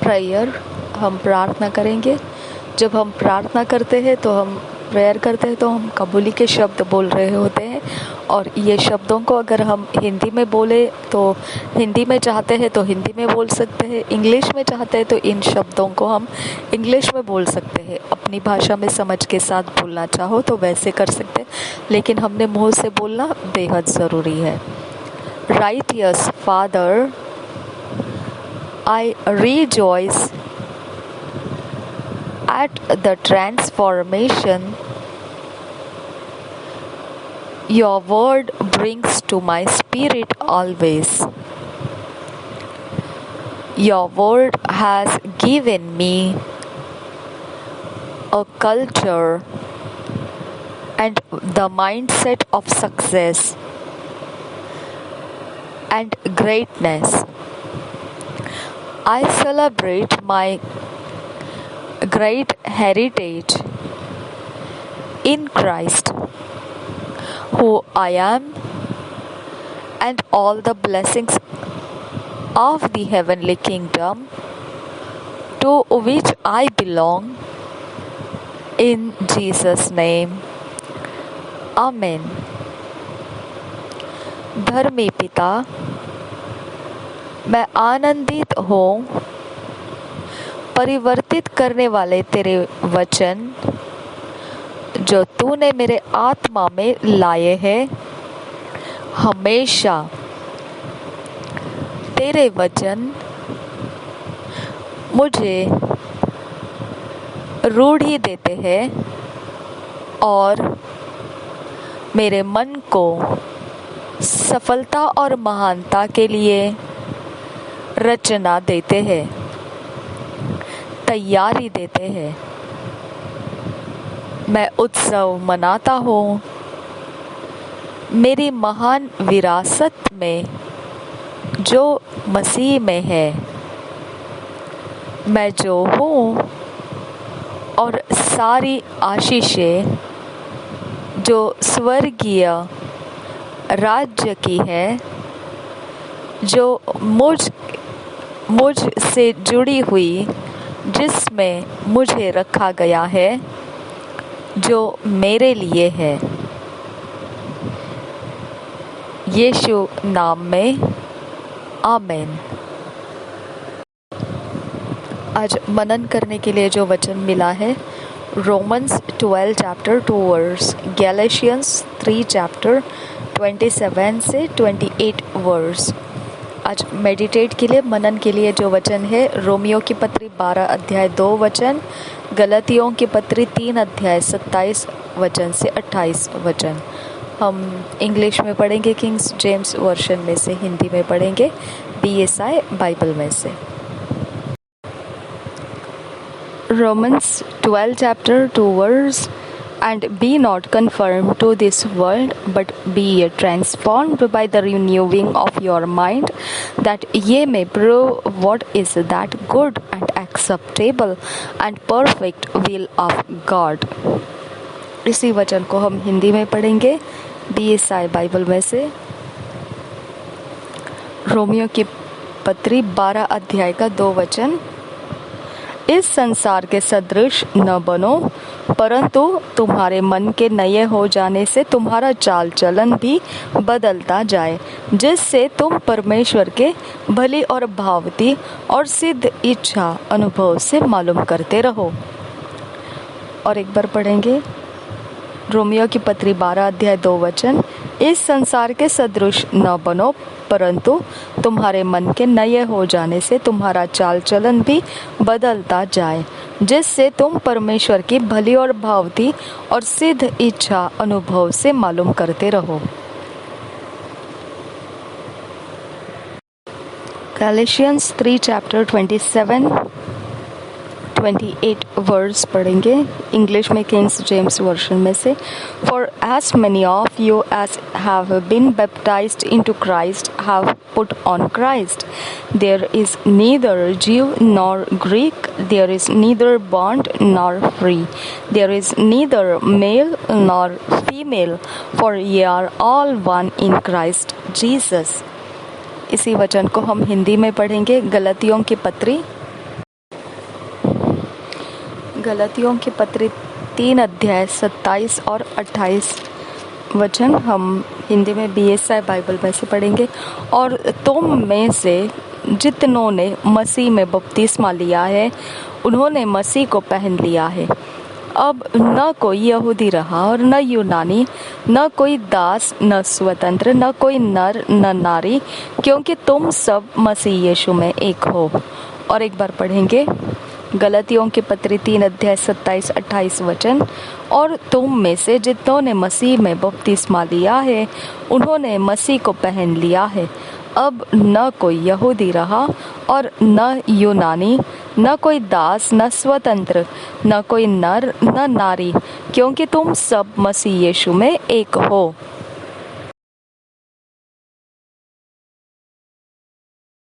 Prayer, हम प्रार्थना करेंगे। जब हम प्रार्थना करते हैं तो हम प्रेयर करते हैं तो हम कबूली के शब्द बोल रहे होते हैं, और ये शब्दों को अगर हम हिंदी में बोले तो हिंदी में चाहते हैं तो हिंदी में बोल सकते हैं, इंग्लिश में चाहते हैं तो इन शब्दों को हम इंग्लिश में बोल सकते हैं। अपनी भाषा में समझ के साथ बोलना चाहो तो वैसे कर सकते हैं, लेकिन हमने मुंह से बोलना बेहद ज़रूरी है। Righteous father, I rejoice at the transformation your word brings to my spirit always. Your word has given me a culture and the mindset of success and greatness. I celebrate my great heritage in Christ, who I am, and all the blessings of the heavenly kingdom to which I belong, in Jesus' name. Amen. धर्मी पिता, मैं आनंदित हूँ परिवर्तित करने वाले तेरे वचन जो तूने मेरे आत्मा में लाए हैं। हमेशा तेरे वचन मुझे रूढ़ी देते हैं और मेरे मन को सफलता और महानता के लिए रचना देते हैं, तैयारी देते हैं। मैं उत्सव मनाता हूँ मेरी महान विरासत में जो मसीह में है। मैं जो हूँ और सारी आशीषें जो स्वर्गीय राज्य की है, जो मुझ से जुड़ी हुई, जिसमें मुझे रखा गया है, जो मेरे लिए है। यीशु नाम में आमीन। आज मनन करने के लिए जो वचन मिला है, Romans 12 chapter 2 verse, Galatians 3 chapter 27 से 28 वर्स। आज मेडिटेट के लिए, मनन के लिए जो वचन है, रोमियो की पत्री 12 अध्याय 2 वचन, गलतियों की पत्री 3 अध्याय 27 वचन से 28 वचन। हम इंग्लिश में पढ़ेंगे किंग्स जेम्स वर्शन में से, हिंदी में पढ़ेंगे BSI बाइबल में से। Romans 12 chapter 2 verse, and be not conformed to this world, but be ye transformed by the renewing of your mind, that ye may prove what is that good and acceptable and perfect will of God. इसी वचन को हम हिंदी में पढ़ेंगे BSI Bible में से। Romeo की पत्री 12 अध्याय का 2 वचन, इस संसार के सदृश न बनो, परंतु तुम्हारे मन के नए हो जाने से तुम्हारा चाल चलन भी बदलता जाए, जिससे तुम परमेश्वर के भली और भावती और सिद्ध इच्छा अनुभव से मालूम करते रहो। और एक बार पढ़ेंगे रोमियो की पत्री 12 अध्याय 2 वचन, इस संसार के सदृश न बनो, परंतु तुम्हारे मन के नए हो जाने से तुम्हारा चाल चलन भी बदलता जाए, जिससे तुम परमेश्वर की भली और भावती और सिद्ध इच्छा अनुभव से मालूम करते रहो। गैलेशियंस 3 चैप्टर 27-28 वर्स पढ़ेंगे इंग्लिश में किंग्स जेम्स वर्शन में से। For as many of you as have been baptized into Christ have put on Christ. There is neither Jew nor Greek, there is neither bond nor free, there is neither male nor female, for ye are all one in Christ Jesus. इसी वचन को हम हिंदी में पढ़ेंगे गलतियों की पत्री गलतियों की पत्री 3 अध्याय 27 और 28 वचन हम हिंदी में BSI बाइबल में से पढ़ेंगे। और तुम में से जितनों ने मसीह में बपतिस्मा लिया है उन्होंने मसीह को पहन लिया है। अब न कोई यहूदी रहा और न यूनानी, न कोई दास न स्वतंत्र, न कोई नर न नारी, क्योंकि तुम सब मसीह यीशु में एक हो। और एक बार पढ़ेंगे गलतियों की पत्री 3 अध्याय 27-28 वचन। और तुम में से जितनों ने मसीह में बपतिस्मा लिया है उन्होंने मसीह को पहन लिया है। अब न कोई यहूदी रहा और न यूनानी, न कोई दास न स्वतंत्र, न कोई नर न नारी, क्योंकि तुम सब मसीह यीशु में एक हो।